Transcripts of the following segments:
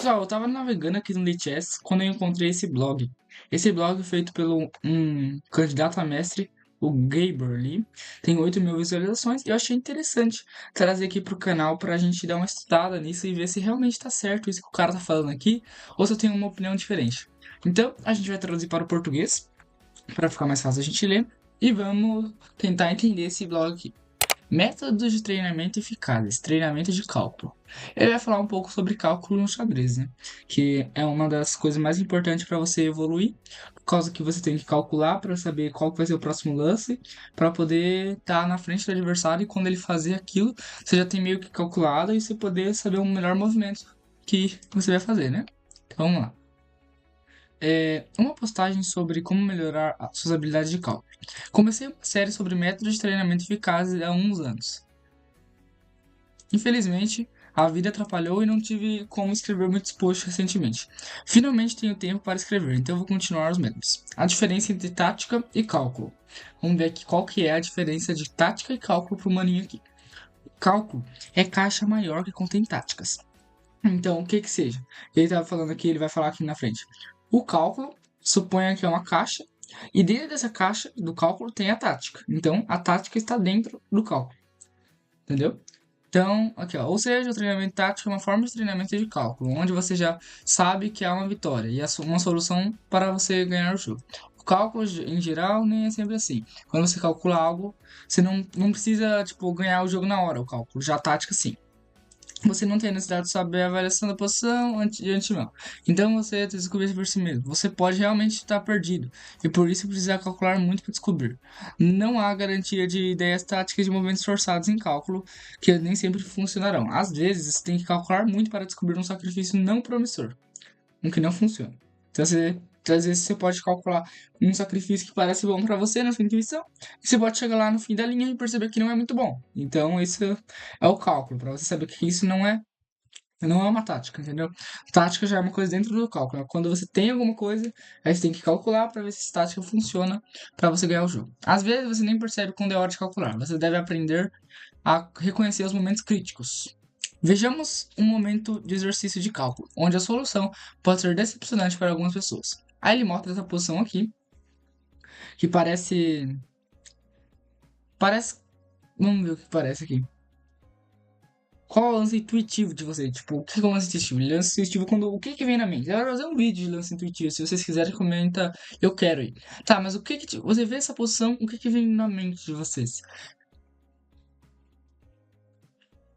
Pessoal, eu tava navegando aqui no Lichess quando eu encontrei esse blog. Esse blog feito pelo um candidato a mestre, o Gaber Lee, tem 8 mil visualizações e eu achei interessante trazer aqui pro canal pra gente dar uma estudada nisso e ver se realmente tá certo isso que o cara tá falando aqui ou se eu tenho uma opinião diferente. Então, a gente vai traduzir para o português para ficar mais fácil a gente ler e vamos tentar entender esse blog aqui. Métodos de treinamento eficazes, treinamento de cálculo. Ele vai falar um pouco sobre cálculo no xadrez, né? Que é uma das coisas mais importantes para você evoluir, por causa que você tem que calcular para saber qual que vai ser o próximo lance, para poder estar na frente do adversário e quando ele fazer aquilo, você já tem meio que calculado e você poder saber o melhor movimento que você vai fazer, né? Então vamos lá. Uma postagem sobre como melhorar as suas habilidades de cálculo. Comecei uma série sobre métodos de treinamento eficazes há uns anos. Infelizmente, a vida atrapalhou e não tive como escrever muitos posts recentemente. Finalmente tenho tempo para escrever, então vou continuar os métodos. A diferença entre tática e cálculo. Vamos ver aqui qual que é a diferença de tática e cálculo para o maninho aqui. O cálculo é caixa maior que contém táticas. Então, o que que seja? Ele estava falando aqui, ele vai falar aqui na frente. O cálculo suponha que é uma caixa e dentro dessa caixa do cálculo tem a tática. Então, a tática está dentro do cálculo. Entendeu? Então, aqui ó, ou seja, o treinamento tático é uma forma de treinamento de cálculo, onde você já sabe que há uma vitória e uma solução para você ganhar o jogo. O cálculo, em geral, nem é sempre assim. Quando você calcula algo, você não precisa, tipo, ganhar o jogo na hora, o cálculo. Já a tática, sim. Você não tem necessidade de saber a avaliação da posição de antemão. Então você descobrir por si mesmo. Você pode realmente estar perdido e por isso precisar calcular muito para descobrir. Não há garantia de ideias táticas de movimentos forçados em cálculo que nem sempre funcionarão. Às vezes você tem que calcular muito para descobrir um sacrifício não promissor, um que não funciona. Então às vezes você pode calcular um sacrifício que parece bom para você na sua intuição, e você pode chegar lá no fim da linha e perceber que não é muito bom. Então isso é o cálculo, para você saber que isso não é uma tática, entendeu? Tática já é uma coisa dentro do cálculo. Quando você tem alguma coisa, aí você tem que calcular para ver se essa tática funciona para você ganhar o jogo. Às vezes você nem percebe quando é hora de calcular. Você deve aprender a reconhecer os momentos críticos. Vejamos um momento de exercício de cálculo, onde a solução pode ser decepcionante para algumas pessoas. Aí ele mostra essa posição aqui, que parece, vamos ver o que parece aqui. Qual é o lance intuitivo de você? Tipo, o que é o lance intuitivo? Lance intuitivo quando. O que que vem na mente? Eu vou fazer um vídeo de lance intuitivo. Se vocês quiserem, comenta. Eu quero ir. Tá, mas o que que. Você vê essa posição, o que que vem na mente de vocês?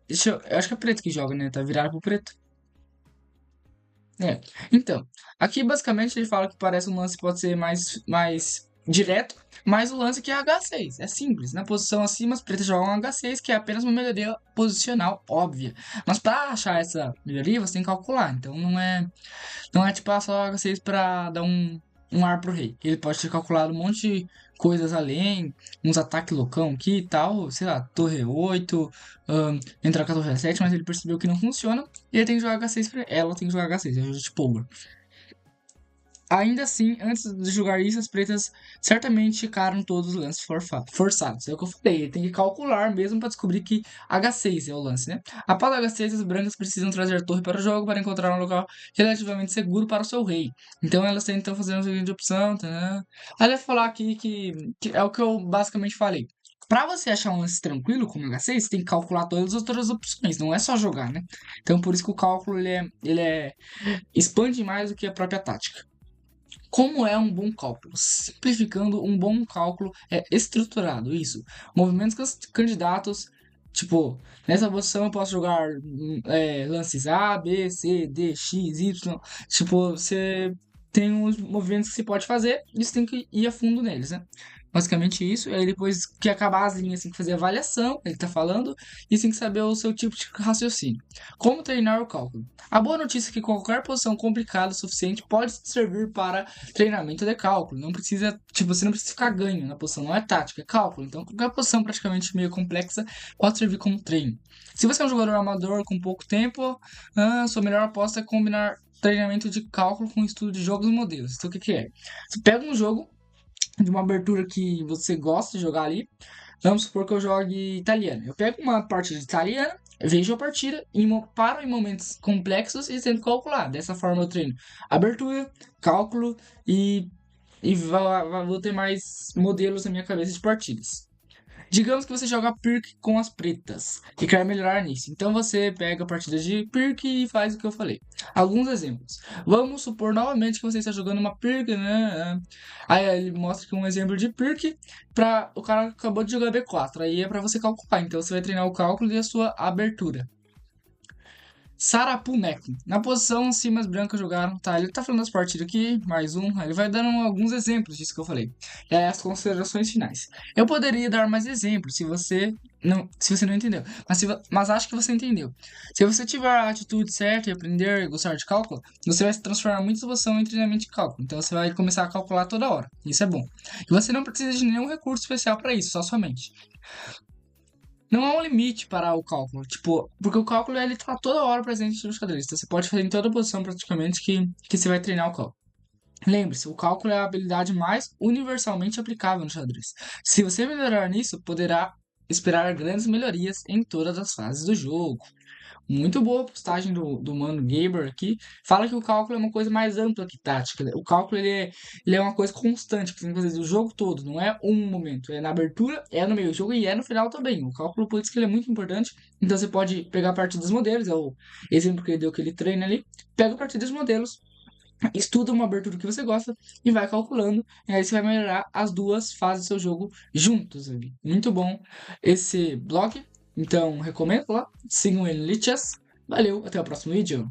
Eu acho que é preto que joga, né? Tá virado pro preto. É. Então, aqui basicamente ele fala que parece um lance que pode ser mais direto, mas o lance que é H6. É simples. Na posição acima, as pretas jogam H6, que é apenas uma melhoria posicional óbvia. Mas para achar essa melhoria, você tem que calcular. Então não é tipo só H6 para dar um ar pro rei. Ele pode ter calculado um monte de coisas além, uns ataques loucão aqui e tal, sei lá, torre 8, entrar com a torre 7, mas ele percebeu que não funciona e ele tem que jogar H6 pra ela, tem que jogar H6, é tipo ogro. Ainda assim, antes de jogar isso, as pretas certamente ficaram todos os lances forçados. É o que eu falei, ele tem que calcular mesmo para descobrir que H6 é o lance, né? Após H6, as brancas precisam trazer torre para o jogo para encontrar um local relativamente seguro para o seu rei. Então elas tentam fazer uma seguinte opção. Tá? Aí ele vai falar aqui que é o que eu basicamente falei. Para você achar um lance tranquilo como H6, você tem que calcular todas as outras opções, não é só jogar, né? Então por isso que o cálculo ele expande mais do que a própria tática. Como é um bom cálculo? Simplificando, um bom cálculo é estruturado, isso. Movimentos candidatos, tipo, nessa posição eu posso jogar lances A, B, C, D, X, Y. Tipo, você tem uns movimentos que você pode fazer e você tem que ir a fundo neles, né? Basicamente isso, e aí depois que acabar as linhas, tem que fazer avaliação, ele tá falando, e tem que saber o seu tipo de raciocínio. Como treinar o cálculo? A boa notícia é que qualquer posição complicada o suficiente pode servir para treinamento de cálculo. Não precisa, tipo, você não precisa ficar ganho na posição, não é tática, é cálculo. Então, qualquer posição praticamente meio complexa pode servir como treino. Se você é um jogador amador com pouco tempo, sua melhor aposta é combinar treinamento de cálculo com estudo de jogos e modelos. Então, o que que é? Você pega um jogo de uma abertura que você gosta de jogar ali. Vamos supor que eu jogue italiano. Eu pego uma partida de italiana, vejo a partida, paro em momentos complexos e tento calcular. Dessa forma eu treino abertura, cálculo e vou ter mais modelos na minha cabeça de partidas. Digamos que você joga Pirk com as pretas e quer melhorar nisso. Então você pega a partida de Pirk e faz o que eu falei. Alguns exemplos. Vamos supor novamente que você está jogando uma Pirk, né? Aí ele mostra aqui um exemplo de Pirk para o cara acabou de jogar B4. Aí é para você calcular. Então você vai treinar o cálculo e a sua abertura. Sarapumeco. Na posição, sim, as brancas jogaram. Tá, ele tá falando das partidas aqui, mais um. Ele vai dando alguns exemplos disso que eu falei. E aí as considerações finais. Eu poderia dar mais exemplos se você não entendeu. Mas acho que você entendeu. Se você tiver a atitude certa e aprender e gostar de cálculo, você vai se transformar muito em posição em treinamento de cálculo. Então você vai começar a calcular toda hora. Isso é bom. E você não precisa de nenhum recurso especial para isso, só sua mente. Não há um limite para o cálculo, tipo, porque o cálculo ele tá toda hora presente no xadrez. Então você pode fazer em toda posição praticamente que você vai treinar o cálculo. Lembre-se, o cálculo é a habilidade mais universalmente aplicável no xadrez. Se você melhorar nisso, poderá esperar grandes melhorias em todas as fases do jogo. Muito boa a postagem do Mano Gaber aqui. Fala que o cálculo é uma coisa mais ampla que tática. O cálculo ele é uma coisa constante, que você tem que fazer o jogo todo, não é um momento. É na abertura, é no meio do jogo e é no final também. O cálculo, por isso que ele é muito importante. Então você pode pegar a partir dos modelos, é o exemplo que ele deu que ele treina ali. Pega a partir dos modelos, estuda uma abertura que você gosta e vai calculando. E aí você vai melhorar as duas fases do seu jogo juntos ali. Muito bom esse blog. Então, recomendo lá. Sigam ele, Lichess. Valeu, até o próximo vídeo.